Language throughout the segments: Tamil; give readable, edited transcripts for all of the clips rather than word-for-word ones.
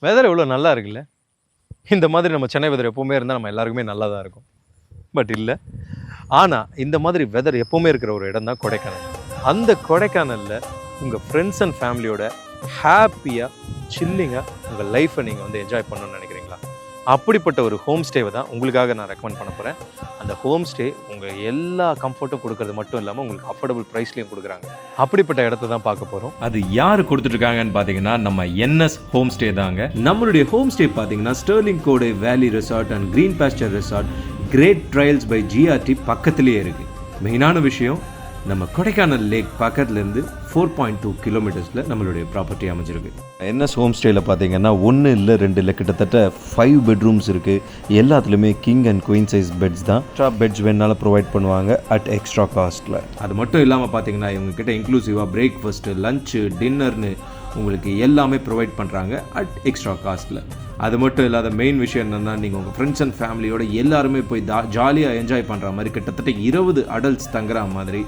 வெதர் எவ்வளோ நல்லா இருக்குல்ல. இந்த மாதிரி நம்ம சென்னை வெதர் எப்போவுமே இருந்தால் நம்ம எல்லாருக்குமே நல்லா தான் இருக்கும். பட் இல்லை. ஆனால் இந்த மாதிரி வெதர் எப்போவுமே இருக்கிற ஒரு இடம் தான் கொடைக்கானல். அந்த கொடைக்கானலில் உங்கள் ஃப்ரெண்ட்ஸ் அண்ட் ஃபேமிலியோட ஹாப்பியாக சில்லிங்காக உங்கள் லைஃப்பை நீங்கள் வந்து என்ஜாய் பண்ணணும்னு நினைக்கிறீங்களா? அப்படிப்பட்ட ஒரு ஹோம் ஸ்டேவை தான் உங்களுக்காக நான் ரெக்கமெண்ட் பண்ண போகிறேன். அந்த ஹோம் ஸ்டே உங்கள் எல்லா கம்ஃபர்ட்டும் கொடுக்கறது மட்டும் இல்லாமல் உங்களுக்கு அஃபோர்டபுள் ப்ரைஸ்லையும் கொடுக்குறாங்க. அப்படிப்பட்ட இடத்த தான் பார்க்க போகிறோம். அது யார் கொடுத்துட்ருக்காங்கன்னு பார்த்தீங்கன்னா நம்ம என்எஸ் ஹோம் ஸ்டே தாங்க. நம்மளுடைய ஹோம் ஸ்டே பார்த்தீங்கன்னா Sterling Kodai valley resort and green pasture resort great trails by GRT பக்கத்துலேயே இருக்குது. மெயினான விஷயம், நம்ம கொடைக்கானல் லேக் பக்கத்துலேருந்து 4.2 கிலோமீட்டர்ஸில் நம்மளுடைய ப்ராப்பர்ட்டி அமைஞ்சிருக்கு. என்எஸ் ஹோம் ஸ்டேயில் பார்த்தீங்கன்னா 1 இல்லை 2 இல்லை கிட்டத்தட்ட 5 பெட்ரூம்ஸ் இருக்குது. எல்லாத்துலேயுமே king and queen size beds தான். எக்ஸ்ட்ரா பெட்ஸ் வேணாலும் ப்ரொவைட் பண்ணுவாங்க அட் எக்ஸ்ட்ரா காஸ்ட்டில். அது மட்டும் இல்லாமல் பார்த்தீங்கன்னா இவங்ககிட்ட இன்க்ளூசிவாக பிரேக்ஃபாஸ்ட்டு, லஞ்சு, டின்னர்னு உங்களுக்கு எல்லாமே ப்ரொவைட் பண்ணுறாங்க அட் எக்ஸ்ட்ரா காஸ்ட்டில். அது மட்டும் இல்லாத மெயின் விஷயம் என்னென்னா, நீங்கள் உங்கள் ஃப்ரெண்ட்ஸ் அண்ட் ஃபேமிலியோட எல்லாருமே போய் ஜாலியாக என்ஜாய் பண்ணுற மாதிரி கிட்டத்தட்ட 20 அடல்ட்ஸ் தங்குற மாதிரி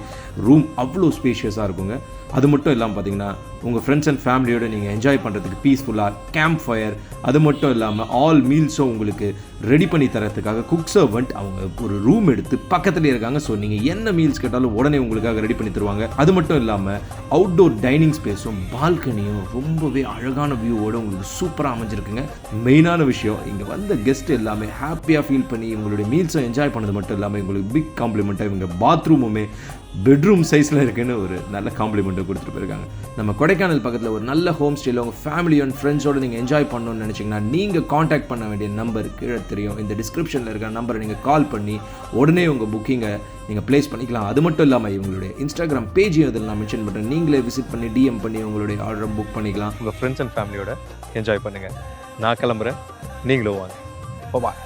ரூம் அவ்வளோ ஸ்பேஷியஸாக இருக்குங்க. அது மட்டும் இல்லாமல் பார்த்தீங்கன்னா உங்கள் ஃப்ரெண்ட்ஸ் அண்ட் ஃபேமிலியோட நீங்கள் என்ஜாய் பண்ணுறதுக்கு பீஸ்ஃபுல்லாக கேம்ப் ஃபயர், அது மட்டும் இல்லாமல் ஆல் மீல்ஸும் உங்களுக்கு ரெடி பண்ணி தரத்துக்காக குக் சர்வெண்ட் அவங்க ஒரு ரூம் எடுத்து பக்கத்துலேயே இருக்காங்க. ஸோ நீங்கள் என்ன மீல்ஸ் கேட்டாலும் உடனே உங்களுக்காக ரெடி பண்ணி தருவாங்க. அது மட்டும் இல்லாமல் அவுட்டோர் டைனிங் ஸ்பேஸும் பால்கனியும் ரொம்பவே அழகான வியூவோடு உங்களுக்கு சூப்பராக அமைஞ்சிருக்குங்க. மெயினான விஷயம், இங்கே வந்த கெஸ்ட் எல்லாமே ஹாப்பியாக ஃபீல் பண்ணி உங்களுடைய மீல்ஸை என்ஜாய் பண்ணது மட்டும் இல்லாமல் உங்களுக்கு பிக் காம்ப்ளிமெண்ட்டாக இவங்க பாத்ரூமுமே பெட்ரூம் சைஸில் இருக்குன்னு ஒரு நல்ல காம்ப்ளிமெண்ட்டை கொடுத்துட்டு போயிருக்காங்க. நம்ம கொடைக்கானல் பக்கத்தில் ஒரு நல்ல ஹோம் ஸ்டேயில் உங்கள் ஃபேமிலி அண்ட் ஃப்ரெண்ட்ஸோடு நீங்கள் என்ஜாய் பண்ணணும்னு நினச்சிங்கன்னா நீங்கள் காண்டாக்ட் பண்ண வேண்டிய நம்பர் கீழே தெரியும். இந்த டிஸ்கிரிப்ஷனில் இருக்கிற நம்பரை நீங்கள் கால் பண்ணி உடனே உங்கள் புக்கிங்கை நீங்கள் ப்ளேஸ் பண்ணிக்கலாம். அது மட்டும் இல்லாமல் இவங்களுடைய இன்ஸ்டாகிராம் பேஜையும் அதில் நான் மென்ஷன் பண்ணுறேன். நீங்களே விசிட் பண்ணி டிஎம் பண்ணி உங்களுடைய ஆர்டரை புக் பண்ணிக்கலாம். உங்கள் ஃப்ரெண்ட்ஸ் அண்ட் ஃபேமிலியோட என்ஜாய் பண்ணுங்கள். நான் கிளம்புறேன், நீங்களும் வாங்க. பாய்.